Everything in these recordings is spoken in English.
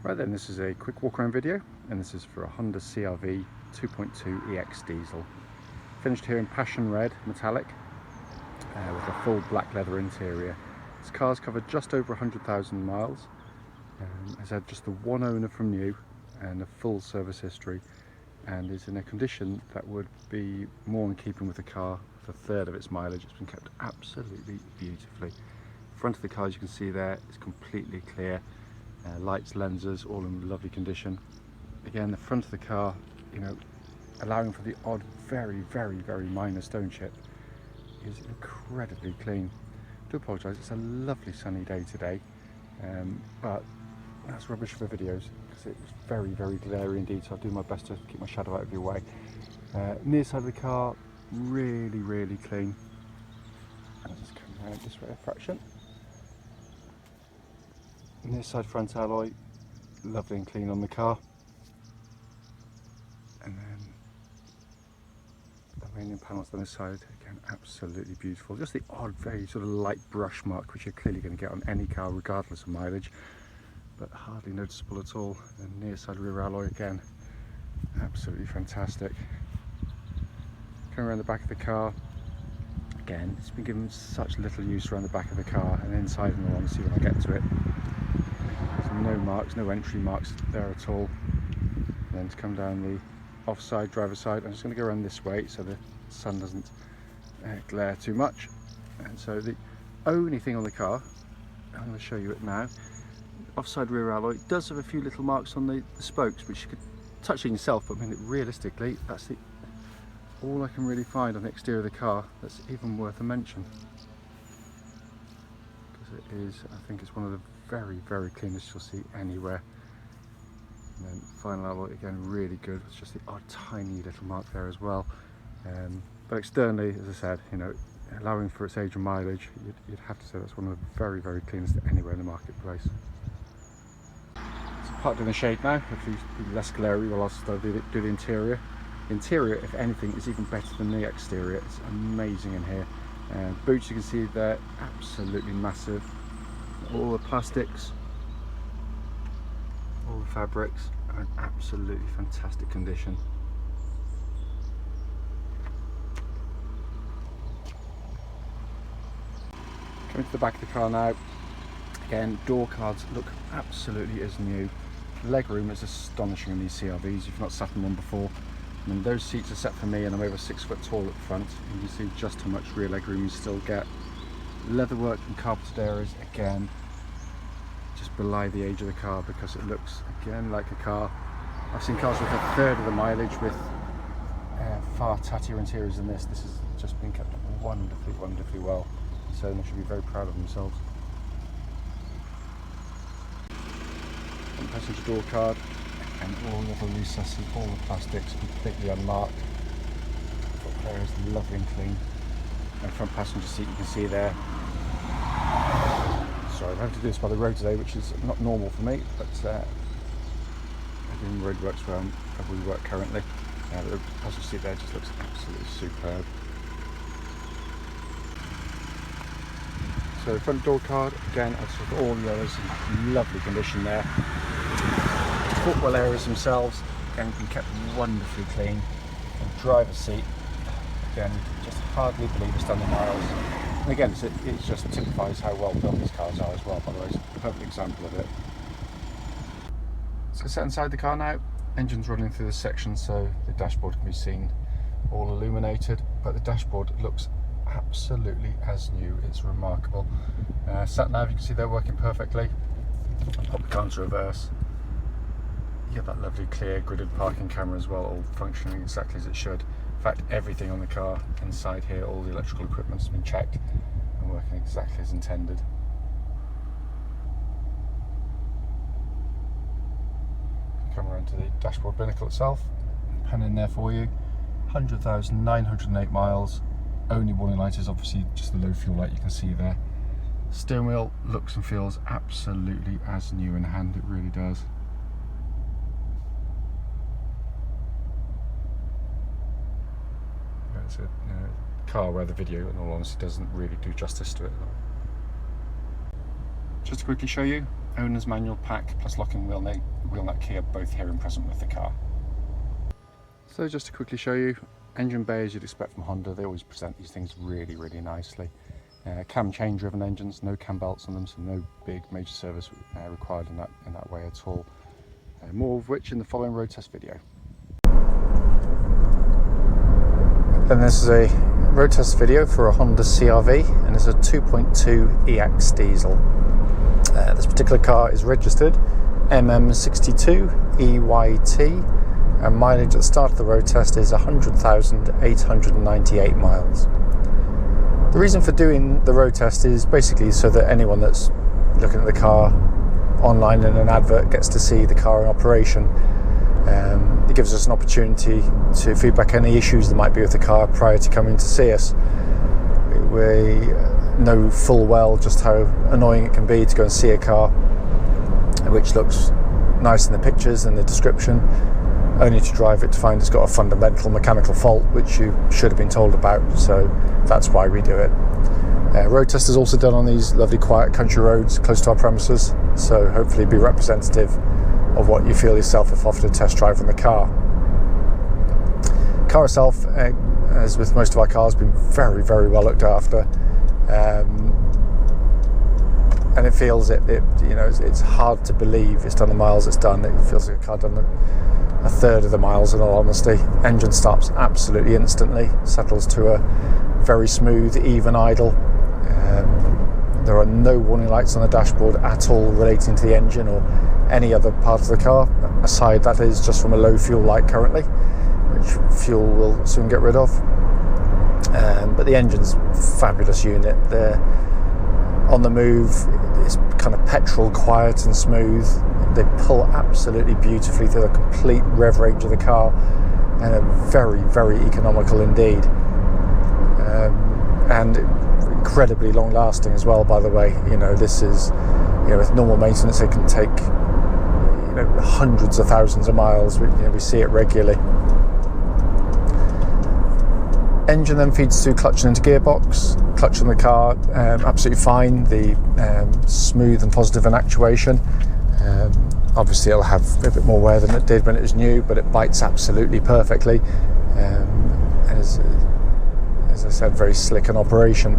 Right then, this is a quick walk around video, and this is for a Honda CR-V 2.2 EX diesel. Finished here in passion red metallic with a full black leather interior. This car's covered just over 100,000 miles. Has had just the one owner from new and a full service history, and is in a condition that would be more in keeping with the car for a third of its mileage. It's been kept absolutely beautifully. Front of the car, as you can see there, is completely clear. Lights, lenses, all in lovely condition. Again, the front of the car, you know, allowing for the odd very minor stone chip, is incredibly clean. I do apologise, it's a lovely sunny day today, but that's rubbish for videos because it's very glary indeed, so I'll do my best to keep my shadow out of your way. Near side of the car, really clean. I'll just come around this way a fraction. Near side front alloy, lovely and clean on the car. And then the aluminium panels on this side, again, absolutely beautiful. Just the odd, very sort of light brush mark, which you're clearly going to get on any car regardless of mileage, but hardly noticeable at all. And near side rear alloy, again, absolutely fantastic. Coming around the back of the car, again, it's been given such little use around the back of the car and inside, in all honesty, when I get to it. No marks, no entry marks there at all. And then to come down the offside driver's side, I'm just going to go around this way so the sun doesn't glare too much. And so the only thing on the car, I'm going to show you it now, offside rear alloy does have a few little marks on the spokes, which you could touch it yourself, but I mean, realistically, that's all I can really find on the exterior of the car that's even worth a mention. Because it is, I think it's one of the very cleanest you'll see anywhere. And then final alloy, again, really good. It's just the odd tiny little mark there as well. But externally, as I said, you know, allowing for its age and mileage, you'd have to say that's one of the very cleanest anywhere in the marketplace. So parked in the shade now, hopefully less glary while I'll do the interior. The interior, if anything, is even better than the exterior. It's amazing in here. Boots, you can see they're absolutely massive. All the plastics, all the fabrics are in absolutely fantastic condition. Coming to the back of the car now, again, door cards look absolutely as new. Legroom is astonishing in these CR-Vs. You've not sat in one before. I mean, those seats are set for me, and I'm over 6 foot tall at the front. You can see just how much rear legroom you still get. Leatherwork and carpeted areas, again, just belie the age of the car because it looks, again, like a car. I've seen cars with a third of the mileage with far tattier interiors than this. This has just been kept wonderfully well, so they should be very proud of themselves. Front passenger door card, and all the little recesses, all the plastics completely unmarked. Foot player is lovely and clean. And front passenger seat, you can see there. Sorry, I'm having to do this by the road today, which is not normal for me, but everything roadworks where we work currently. The passenger seat there just looks absolutely superb. So front door card, again, with all the others in lovely condition there. Footwell areas themselves, again, been kept wonderfully clean. And driver's seat, again, just hardly believe it's done the miles. And again, it just typifies how well built these cars are as well, by the way. It's a perfect example of it. So set inside the car now, engine's running through this section so the dashboard can be seen all illuminated, but the dashboard looks absolutely as new. It's remarkable. Sat nav, you can see they're working perfectly. Pop the car into reverse. You get that lovely clear gridded parking camera as well, all functioning exactly as it should. In fact, everything on the car inside here, all the electrical equipment has been checked and working exactly as intended. Come around to the dashboard binnacle itself, pan in there for you. 100,908 miles. Only warning light is obviously just the low fuel light you can see there. Steering wheel looks and feels absolutely as new in hand, it really does. It's a car where the video, in all honesty, doesn't really do justice to it. Just to quickly show you, owner's manual pack plus lock and wheel nut key are both here and present with the car. So just to quickly show you, engine bay as you'd expect from Honda, they always present these things really, really nicely. Cam chain driven engines, no cam belts on them, so no big major service required in that way at all. More of which in the following road test video. And this is a road test video for a Honda CR-V, and it's a 2.2 EX diesel. This particular car is registered MM62EYT, and mileage at the start of the road test is 100,898 miles. The reason for doing the road test is basically so that anyone that's looking at the car online in an advert gets to see the car in operation. It gives us an opportunity to feedback any issues there might be with the car prior to coming to see us. We know full well just how annoying it can be to go and see a car which looks nice in the pictures and the description, only to drive it to find it's got a fundamental mechanical fault which you should have been told about. So that's why we do it. Road test is also done on these lovely quiet country roads close to our premises, so hopefully be representative of what you feel yourself if offered a test drive on the car. Car itself, as with most of our cars, has been very, very well looked after, and it feels it's hard to believe it's done the miles it's done. It feels like a car done a third of the miles, in all honesty. Engine starts absolutely instantly, settles to a very smooth, even idle. There are no warning lights on the dashboard at all relating to the engine or any other part of the car, aside that is just from a low fuel light currently, which fuel will soon get rid of. But the engine's a fabulous unit. They're on the move, it's kind of petrol quiet and smooth. They pull absolutely beautifully through the complete rev range of the car, and are very, very economical indeed. And incredibly long lasting as well, by the way. This is, with normal maintenance it can take hundreds of thousands of miles. We see it regularly. Engine then feeds through clutch and into gearbox. Clutch on the car absolutely fine, the smooth and positive in actuation. Obviously it'll have a bit more wear than it did when it was new, but it bites absolutely perfectly. As I said, very slick in operation.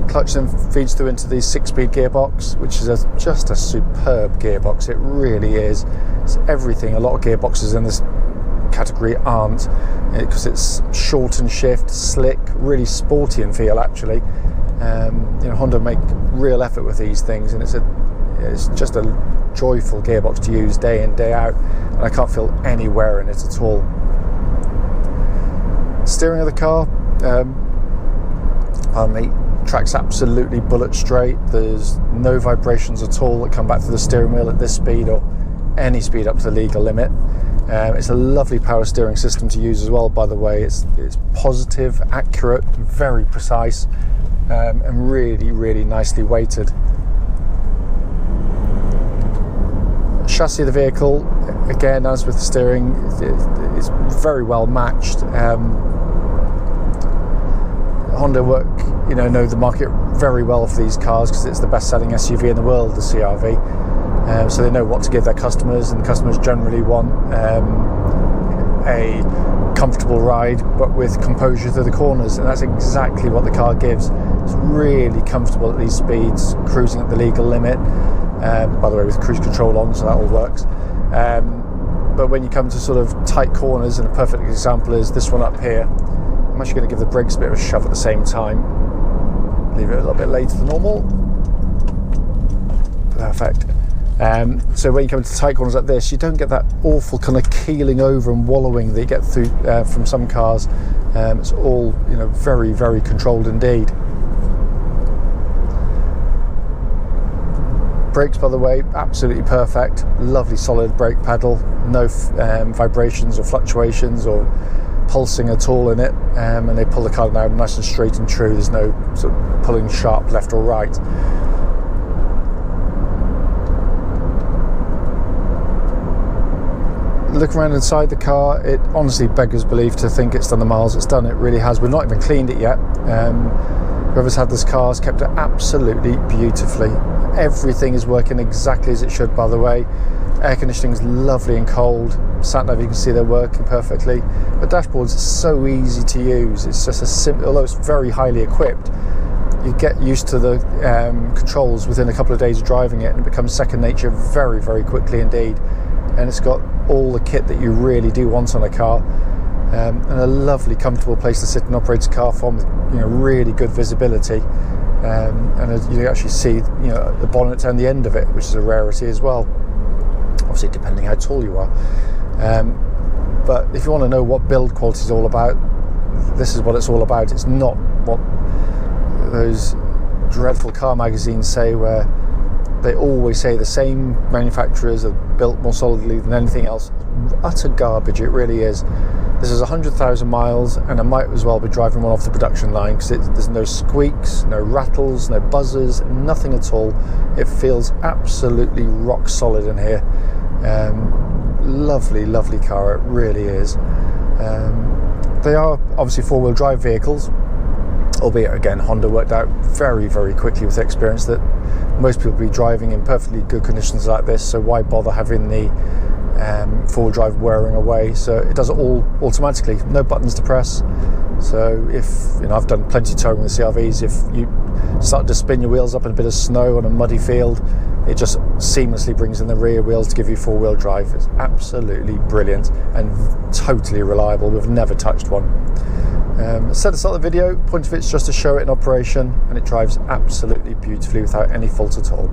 Clutch then feeds through into the 6-speed gearbox, which is just a superb gearbox. It really is. It's everything a lot of gearboxes in this category aren't, because it's short and shift, slick, really sporty in feel actually. Honda make real effort with these things, and it's just a joyful gearbox to use day in, day out, and I can't feel any wear in it at all. Steering of the car, track's absolutely bullet straight. There's no vibrations at all that come back to the steering wheel at this speed or any speed up to the legal limit. It's a lovely power steering system to use as well, by the way. It's positive, accurate, very precise, and really, really nicely weighted. Chassis of the vehicle, again, as with the steering, it's very well matched. Honda know the market very well for these cars because it's the best-selling SUV in the world, the CR-V. So they know what to give their customers, and the customers generally want a comfortable ride, but with composure through the corners, and that's exactly what the car gives. It's really comfortable at these speeds, cruising at the legal limit. By the way, with cruise control on, so that all works. But when you come to sort of tight corners, and a perfect example is this one up here, I'm actually going to give the brakes a bit of a shove at the same time. Leave it a little bit later than normal. Perfect. So when you come to tight corners like this, you don't get that awful kind of keeling over and wallowing that you get through from some cars. It's all very, very controlled indeed. Brakes, by the way, absolutely perfect. Lovely solid brake pedal, no vibrations or fluctuations or pulsing at all in it, and they pull the car now nice and straight and true. There's no sort of pulling sharp left or right. Look around inside the car, it honestly beggars belief to think it's done the miles it's done. It really has. We've not even cleaned it yet. Whoever's had this car has kept it absolutely beautifully. Everything is working exactly as it should, by the way. Air conditioning is lovely and cold. Sat nav, you can see they're working perfectly. The dashboard's so easy to use. It's just a simple, although it's very highly equipped, you get used to the controls within a couple of days of driving it, and it becomes second nature very, very quickly indeed. And it's got all the kit that you really do want on a car, and a lovely, comfortable place to sit and operate a car from, with, you know, really good visibility. And you actually see, you know, the bonnet and the end of it, which is a rarity as well. Obviously, depending how tall you are. But if you want to know what build quality is all about, this is what it's all about. It's not what those dreadful car magazines say, where they always say the same manufacturers are built more solidly than anything else. Utter garbage, it really is. This is 100,000 miles, and I might as well be driving one off the production line, because there's no squeaks, no rattles, no buzzers, nothing at all. It feels absolutely rock solid in here. Lovely, lovely car, it really is. They are obviously four-wheel drive vehicles, albeit again Honda worked out very, very quickly with experience that most people will be driving in perfectly good conditions like this, so why bother having the four-wheel drive wearing away? So it does it all automatically, no buttons to press. So if, you know, I've done plenty of touring with the CR-Vs, if you start to spin your wheels up in a bit of snow on a muddy field, it just seamlessly brings in the rear wheels to give you four-wheel drive. It's absolutely brilliant and totally reliable. We've never touched one. Said at the start of the video, point of it's just to show it in operation, and it drives absolutely beautifully without any fault at all.